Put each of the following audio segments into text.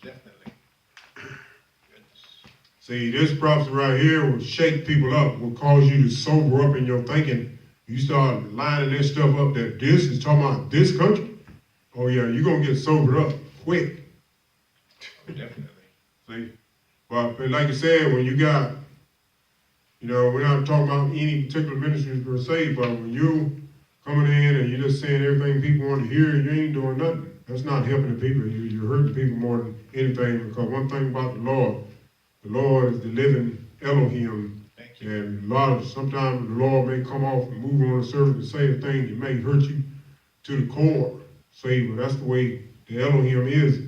Most definitely. See, this prophecy right here will shake people up, will cause you to sober up in your thinking. You start lining this stuff up that this is talking about this country. Oh yeah, you're going to get sobered up quick. Definitely. See? But like I said, when you got, we're not talking about any particular ministries per se, but when you coming in and you're just saying everything people want to hear, you ain't doing nothing. That's not helping the people. You're hurting people more than anything, because one thing about the Lord is the living Elohim. And sometimes the Lord may come off and move on a service and say a thing that may hurt you to the core. See, but that's the way the Elohim is.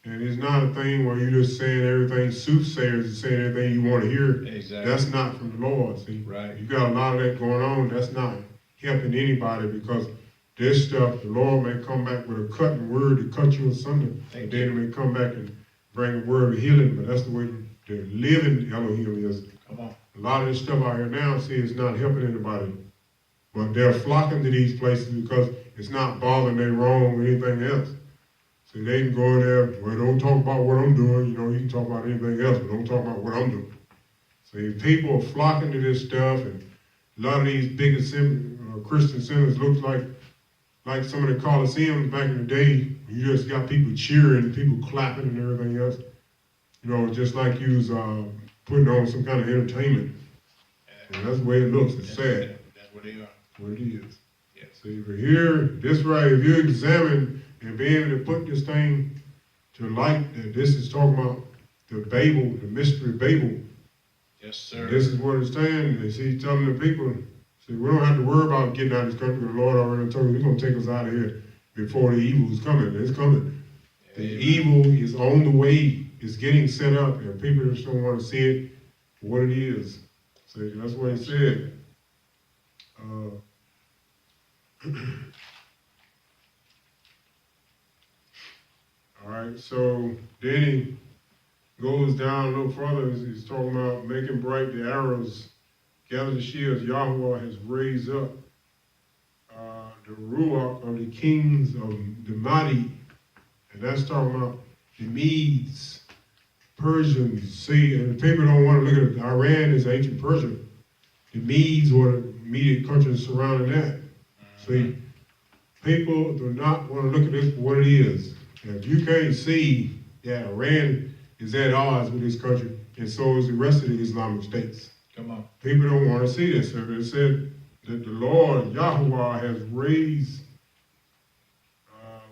And it's not a thing where you're just saying everything, soothsayers and saying everything you want to hear. Exactly. That's not from the Lord, see. Right. You got a lot of that going on. That's not helping anybody, because this stuff, the Lord may come back with a cutting word to cut you asunder. But then it may come back and bring a word of healing. But that's the way the living Elohim is. Come on. A lot of this stuff out here now, see, is not helping anybody. But they're flocking to these places because it's not bothering them wrong or anything else. So they can go in there, well, don't talk about what I'm doing. You can talk about anything else, but don't talk about what I'm doing. See, people are flocking to this stuff, and a lot of these big Christian centers look like some of the Coliseums back in the day. You just got people cheering, people clapping and everything else. Just like you was putting on some kind of entertainment. And that's the way it looks. It's sad. That's what they are. What it is. Yes. See, but here, this right, if you examine and be able to put this thing to light, that this is talking about the Babel, the mystery Babel. Yes, sir. This is what it's saying. They see telling the people, see, we don't have to worry about getting out of this country. The Lord already told us He's going to take us out of here before the evil is coming. It's coming. Yeah, the evil is on the way. It's getting set up, and people just don't want to see it for what it is. See, that's what He said. All right, so then He goes down a little further. He's talking about making bright the arrows, gather the shields. Yahweh has raised up the Ruach of the kings of the Madi, and that's talking about the Medes, Persians. See, and people don't want to look at Iran as ancient Persia. The Medes were the immediate countries surrounding that. See, people do not want to look at this for what it is. If you can't see that Iran is at odds with this country, and so is the rest of the Islamic states. Come on. People don't want to see this. So it said that the Lord, Yahweh, has raised,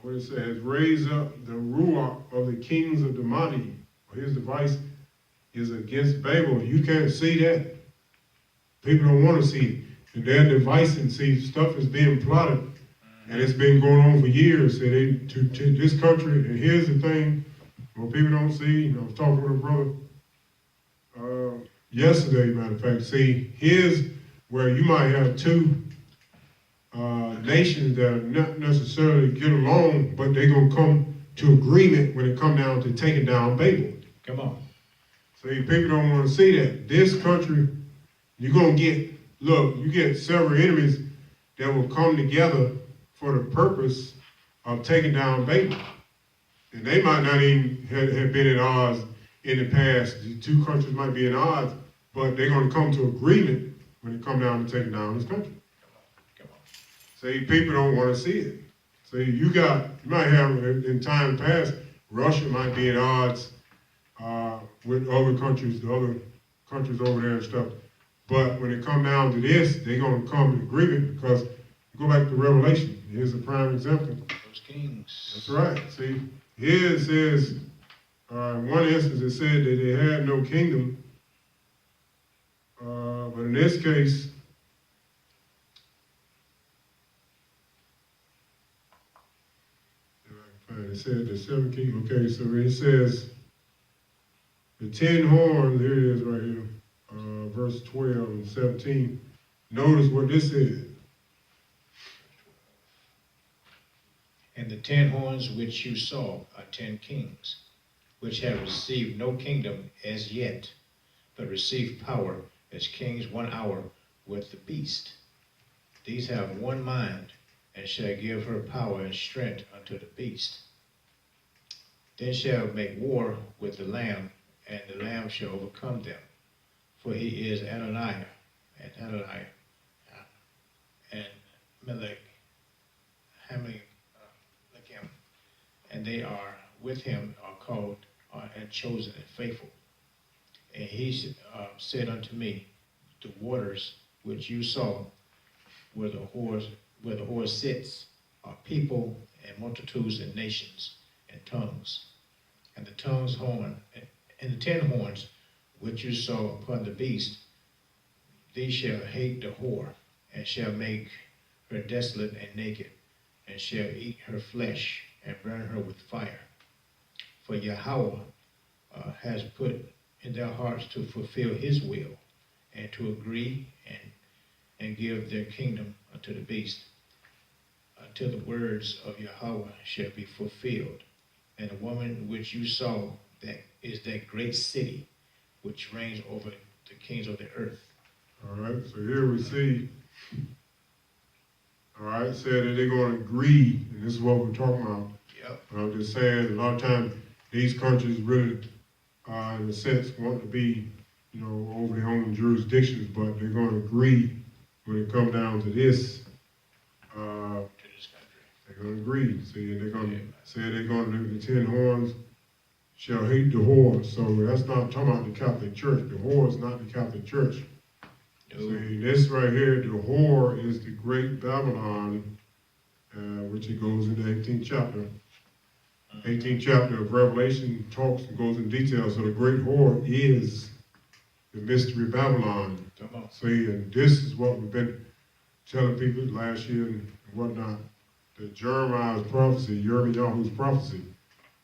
has raised up the Ruach of the kings of the Madi. His device is against Babel. You can't see that. People don't want to see it. And their device, and see, stuff is being plotted. And it's been going on for years. So to this country, and here's the thing, what people don't see, I was talking with a brother yesterday, matter of fact. See, here's where you might have two nations that are not necessarily get along, but they're going to come to agreement when it comes down to taking down Babel. Come on. See, people don't want to see that. This country, you're going to get, you get several enemies that will come together for the purpose of taking down Babel. And they might not even have been at odds in the past. The two countries might be at odds, but they're going to come to agreement when it comes down to taking down this country. Come on. See, people don't want to see it. See, you might have, in time past, Russia might be at odds with other countries, the other countries over there and stuff. But when it comes down to this, they're going to come to agreement, because go back to Revelation. Here's a prime example. Those kings. That's right. See, here it says, in one instance it said that they had no kingdom. But in this case, it said the 7 kingdoms. Okay, so it says the 10 horns, here it is right here, verse 12 and 17. Notice what this is. And the 10 horns which you saw are 10 kings, which have received no kingdom as yet, but receive power as kings 1 hour with the beast. These have one mind, and shall give her power and strength unto the beast. then shall make war with the Lamb, and the Lamb shall overcome them. For he is Adonai, and Melech, Hamlech, and they are with him are called and chosen and faithful. And he said unto me, the waters which you saw where the whore sits are people and multitudes and nations and tongues. And the tongue's horn and the 10 horns which you saw upon the beast, these shall hate the whore, and shall make her desolate and naked, and shall eat her flesh, and burn her with fire. For Yahweh has put in their hearts to fulfill his will, and to agree and give their kingdom unto the beast, until the words of Yahweh shall be fulfilled. And the woman which you saw, that is that great city, which reigns over the kings of the earth. All right, so here we see, all right, said that they're going to agree, and this is what we're talking about. Yep. I'm just saying, a lot of times, these countries really, in a sense, want to be, over their own jurisdictions, but they're going to agree when it comes down to this. To this country. They're going to agree. See, they're going to say they're going to do the 10 horns shall hate the whore. So that's not talking about the Catholic Church. The whore is not the Catholic Church. No. See, this right here, the whore is the great Babylon, which it goes in the 18th chapter. 18th chapter of Revelation talks and goes in detail. So the great whore is the mystery Babylon. Come on. See, and this is what we've been telling people last year and whatnot. The Jeremiah's prophecy, Yirmiyahu's prophecy,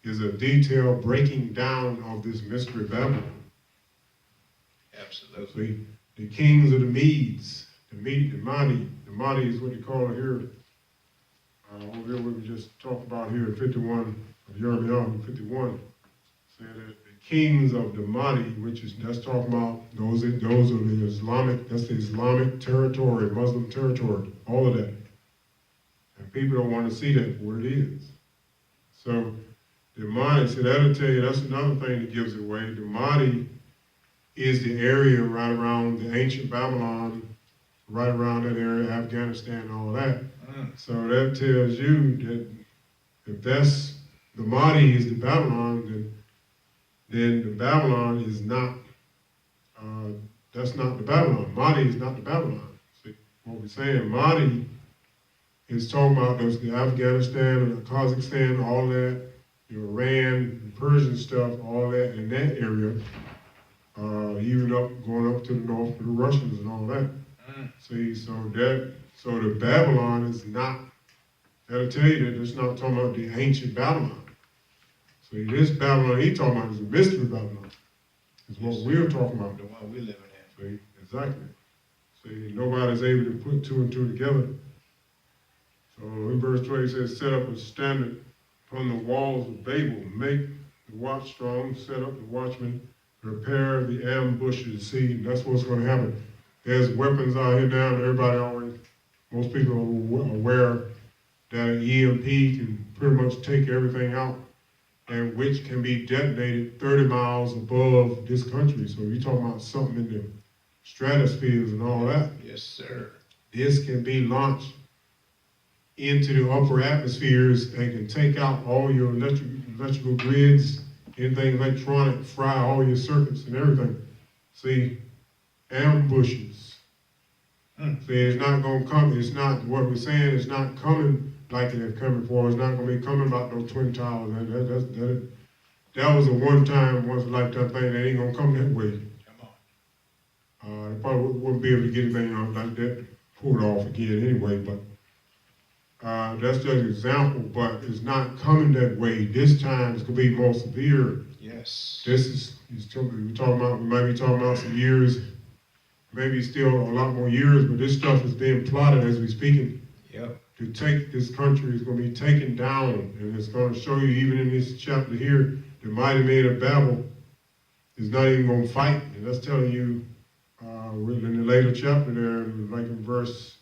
is a detailed breaking down of this mystery Babylon. Absolutely. See, the kings of the Medes, the Mahdi is what they call it here. Over here, what we just talked about here in 51, of Yirmiyahu 51, said that the kings of the Mahdi, that's talking about those are the Islamic, that's the Islamic territory, Muslim territory, all of that. And people don't want to see that for what it is. So the Mahdi, so that'll tell you, that's another thing that gives it away. The Mahdi is the area right around the ancient Babylon, right around that area, Afghanistan, and all that. So that tells you that if that's the Mahdi is the Babylon, then the Babylon is not, that's not the Babylon. Mahdi is not the Babylon. See, what we're saying, Mahdi is talking about those, the Afghanistan and the Kazakhstan, all that, the Iran, the Persian stuff, all that in that area, even going up to the north to the Russians and all that. See, so the Babylon is not, that'll tell you that it's not talking about the ancient Babylon. See, this Babylon he's talking about is a mystery Babylon. Is what we're talking about. The one we living in. See, exactly. See, nobody's able to put 2 and 2 together. So in verse 20 it says, set up a standard upon the walls of Babel, make the watch strong, set up the watchmen, prepare the ambushes. See, that's what's going to happen. There's weapons out here now, and everybody always, most people are aware that an EMP can pretty much take everything out, and which can be detonated 30 miles above this country. So you're talking about something in the stratospheres and all that. Yes, sir. This can be launched into the upper atmospheres and can take out all your electrical grids, anything electronic, fry all your circuits and everything. See, ambushes. See, it's not going to come, it's not, what we're saying, it's not coming like it had come before. It's not going to be coming about those twin towers. That was a one-time, once-a-lifetime thing. That ain't going to come that way. Come on. They probably wouldn't be able to get anything like that pulled off again anyway, but that's just an example, but it's not coming that way. This time it's going to be more severe. Yes. We're talking about, we might be talking about some years, maybe still a lot more years, but this stuff is being plotted as we speaking. Yep. To take this country is going to be taken down, and it's going to show you even in this chapter here, the mighty man of Babel is not even going to fight, and that's telling you in the later chapter there, like in verse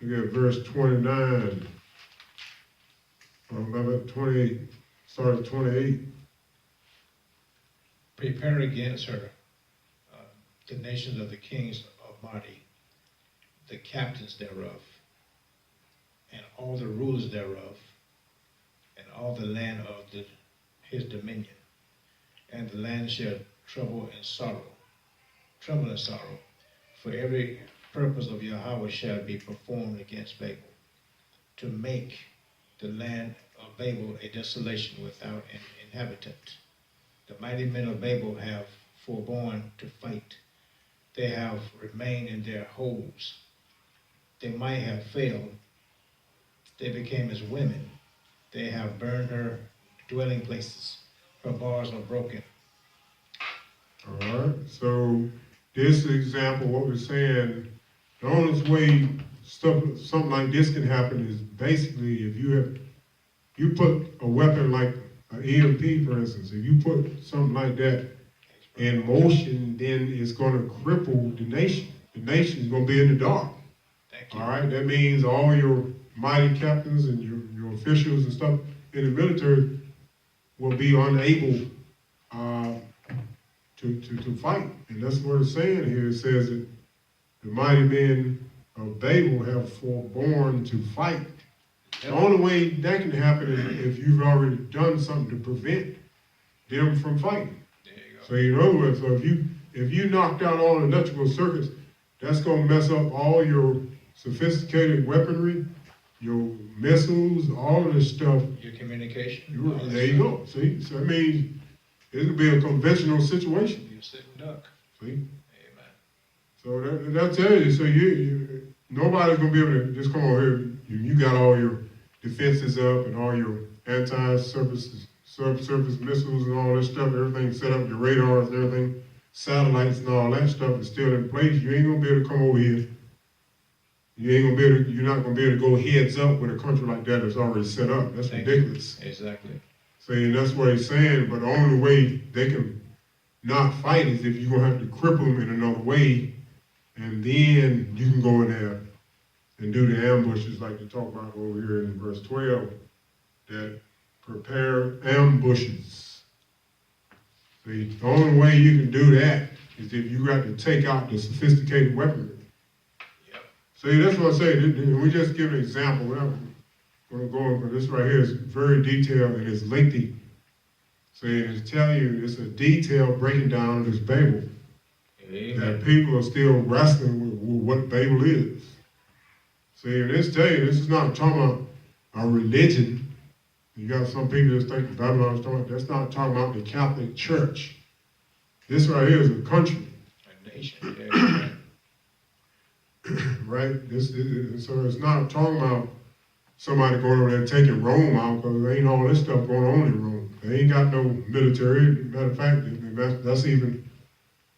Look at verse 29, about 28, start at 28. Prepare against her the nations of the kings of Madi, the captains thereof, and all the rulers thereof, and all the land of his dominion. And the land shall tremble and sorrow, for every purpose of Yahweh shall be performed against Babel, to make the land of Babel a desolation without an inhabitant. The mighty men of Babel have forborne to fight. They have remained in their holes. They might have failed. They became as women. They have burned her dwelling places. Her bars are broken. All right, so this example, what we're saying, the only way something like this can happen is basically if you put a weapon like an EMP, for instance, if you put something like that in motion, then it's going to cripple the nation. The nation is going to be in the dark. Thank you. All right, that means all your mighty captains and your officials and stuff in the military will be unable to fight. And that's what it's saying here. It says that the mighty men of Babel have forborne to fight. The only way that can happen is if you've already done something to prevent them from fighting. There you go. So in other words, so if you knocked out all the electrical circuits, that's going to mess up all your sophisticated weaponry, your missiles, all of this stuff. Your communication. There you go. See, so that means it's going to be a conventional situation. You're sitting duck. See? Amen. So that tells you, so nobody's going to be able to just come over here. You got all your defenses up and all your anti-surface missiles and all that stuff, everything set up, your radars and everything, satellites and all that stuff is still in place. You ain't going to be able to come over here. You're not going to be able to go heads up with a country like that that's already set up. That's ridiculous. Exactly. See, and that's what he's saying, but the only way they can not fight is if you're going to have to cripple them in another way, and then you can go in there and do the ambushes like they talk about over here in verse 12, that prepare ambushes. See, the only way you can do that is if you got to take out the sophisticated weaponry. Yep. See, that's what I say. We just give an example. We're not going to go on, but this right here is very detailed and it's lengthy. See, and it's telling you, it's a detailed breaking down of this Babel. Amen. That people are still wrestling with what Babel is. See, and this tell you, this is not talking about a religion. You got some people that think Babylon is talking about, that's not talking about the Catholic Church. This right here is a country. A nation. Right? So it's not talking about somebody going over there and taking Rome out, because there ain't all this stuff going on in Rome. They ain't got no military. Matter of fact, that's even,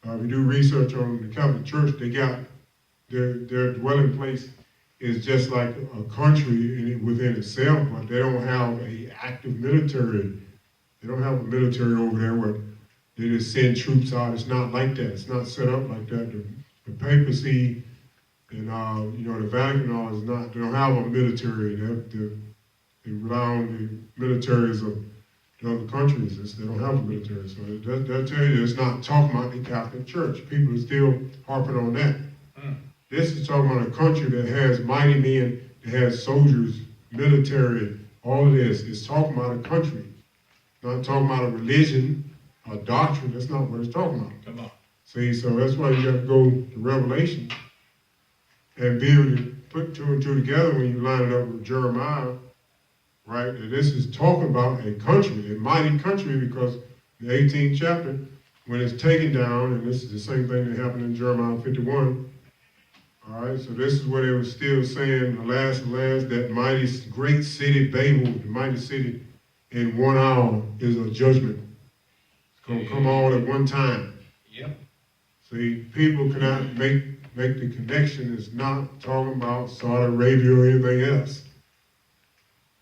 if you do research on the Catholic Church, they got their dwelling place is just like a country within itself, but they don't have an active military. They don't have a military over there where they just send troops out. It's not like that. It's not set up like that. The papacy and the Vatican is not. They don't have a military. They rely on the militaries of the other countries. They don't have a military. So that tell you it's not talking about the Catholic Church. People are still harping on that. This is talking about a country that has mighty men, that has soldiers, military, all of this. It's talking about a country. Not talking about a religion, a doctrine. That's not what it's talking about. Come on. See, so that's why you got to go to Revelation and be able to put two and two together when you line it up with Jeremiah, right? And this is talking about a country, a mighty country, because the 18th chapter, when it's taken down, and this is the same thing that happened in Jeremiah 51, all right, so this is what they were still saying, the last, that mighty, great city, Babel, the mighty city, in 1 hour is a judgment. It's going to come all at one time. Yep. See, people cannot make the connection. It's not talking about Saudi Arabia or anything else.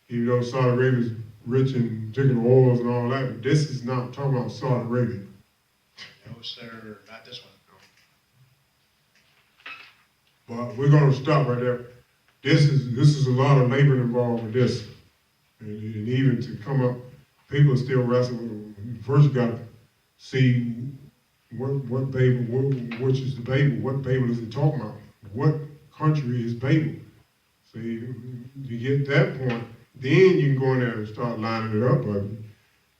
Even though Saudi Arabia is rich in particular oils and all that, but this is not talking about Saudi Arabia. No, sir, not this one. But we're going to stop right there. this is a lot of labor involved with this. And even to come up, people still wrestling with, first you gotta see what Babel, which is the Babel, what Babel is it talking about? What country is Babel? See, you get that point, then you can go in there and start lining it up. But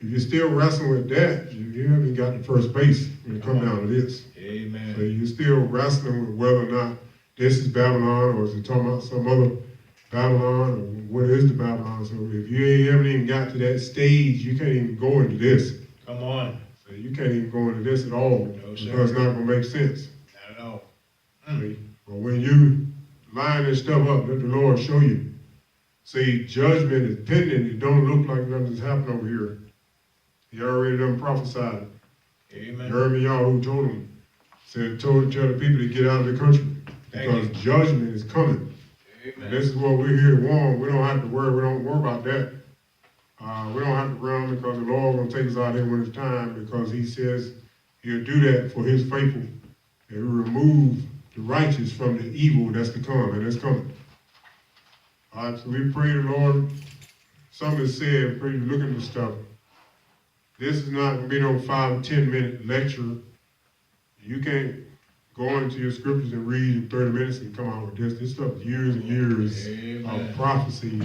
if you're still wrestling with that, you haven't got to first base when it comes down to this. Amen. So you're still wrestling with whether or not this is Babylon or is it talking about some other Babylon or what is the Babylon. So if you haven't even got to that stage, you can't even go into this. Come on. So you can't even go into this at all. No, sir. Because it's not going to make sense. Not at all. See? But when you line this stuff up, let the Lord show you. See, judgment is pending. It don't look like nothing's happening over here. He already done prophesied it. Amen. Jeremiah, who told him, tell the people to get out of the country. Because judgment is coming. Amen. And this is what we're here to warn. We don't have to worry. We don't worry about that. We don't have to run because the Lord will take us out here when it's time, because he says he'll do that for his faithful. And he'll remove the righteous from the evil that's to come, and it's coming. All right, so we pray the Lord. Some has said, pray you look at this stuff. This is not going to be no 5 or 10 minute lecture. You can't go into your scriptures and read in 30 minutes and come out with this. This stuff is years and years Amen. of prophecy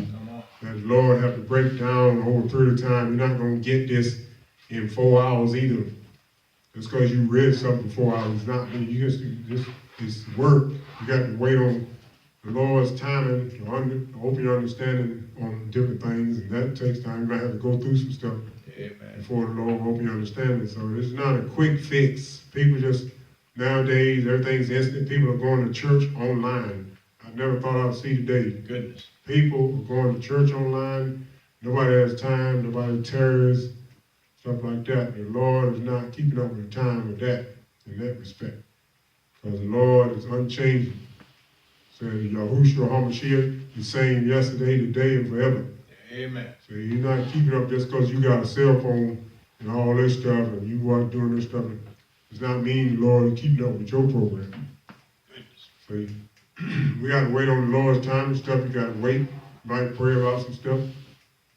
that the Lord have to break down over a period of time. You're not going to get this in 4 hours either. Just because you read something for 4 hours, not you just it's work. You got to wait on the Lord's timing to open your understanding on different things, and that takes time. You might have to go through some stuff before the Lord will open your understanding. So it's not a quick fix. People just nowadays everything's instant. People are going to church online. I never thought I'd see today. Goodness. People are going to church online. Nobody has time. Nobody tarries. Stuff like that. The Lord is not keeping up with the time with that in that respect. Because the Lord is unchanging. Says Yahushua HaMashiach, the same yesterday, today, and forever. Amen. So you're not keeping up just because you got a cell phone and all this stuff and you weren't doing this stuff. Does not mean the Lord is keeping up with your program. Goodness. So we got to wait on the Lord's time and stuff. You got to wait. You might pray about some stuff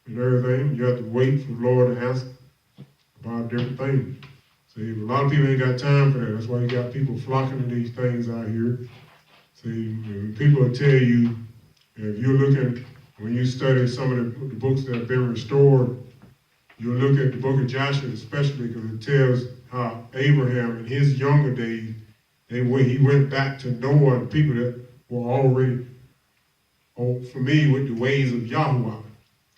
and everything. You have to wait for the Lord to answer about different things. See, a lot of people ain't got time for that. That's why you got people flocking to these things out here. See, people will tell you, if you're looking, when you study some of the books that have been restored, you'll look at the book of Joshua especially, because it tells how Abraham in his younger days, he went back to Noah and people that were already familiar with the ways of Yahweh.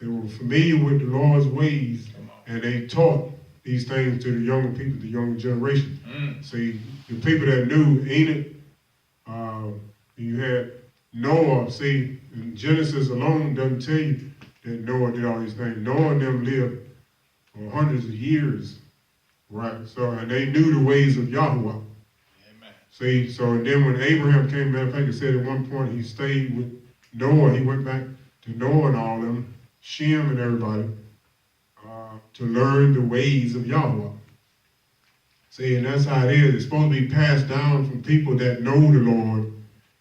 They were familiar with the Lord's ways, and they taught these things to the younger people, the younger generation. See, the people that knew Enoch, you had Noah. See, in Genesis alone doesn't tell you that Noah did all these things. Noah and them lived for hundreds of years, right? So, and they knew the ways of Yahweh. Amen. See, so and then when Abraham came back, I think it said at one point he stayed with Noah. He went back to Noah and all them, Shem and everybody, to learn the ways of Yahweh. See, and that's how it is. It's supposed to be passed down from people that know the Lord.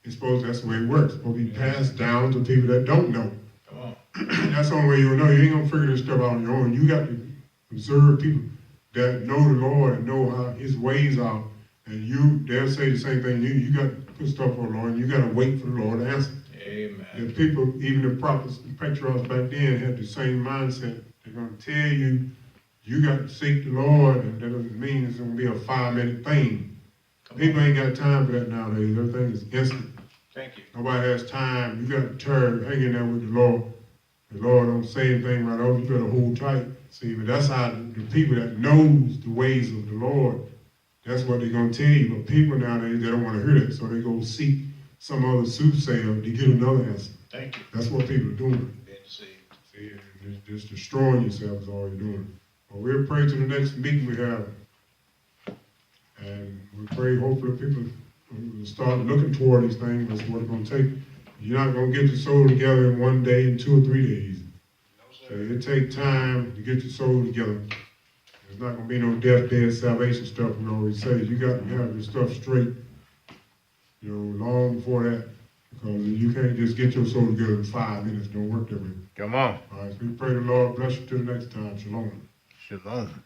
That's the way it works. It's supposed to be passed down to people that don't know. Come on. That's the only way you'll know. You ain't gonna figure this stuff out on your own. You got to observe people that know the Lord and know how his ways are. And they'll say the same thing. You got to put stuff on the Lord, and you got to wait for the Lord to answer. Amen. The people, even the prophets and patriarchs back then, had the same mindset. They're going to tell you, you got to seek the Lord, and that doesn't mean it's going to be a 5-minute thing. People ain't got time for that nowadays. Everything is instant. Thank you. Nobody has time. You got to turn, hang in there with the Lord. The Lord don't say anything right over. You better hold tight. See, but that's how the people that knows the ways of the Lord, that's what they're going to tell you. But people nowadays, they don't want to hear that. So they go seek some other soothsayer to get another answer. Thank you. That's what people are doing. Being deceived. See, and just destroying yourself is all you're doing. But we'll pray to the next meeting we have. And we pray hopefully people will start looking toward these things. That's what it's going to take. You're not going to get your soul together in 1 day, in 2 or 3 days. No, So it takes time to get your soul together. There's not going to be no death, dead, salvation stuff we always say. You got to have your stuff straight, long before that. Because you can't just get your soul together in 5 minutes. Don't work that way. Come on. All right, so we pray the Lord bless you till next time. Shalom. Shalom.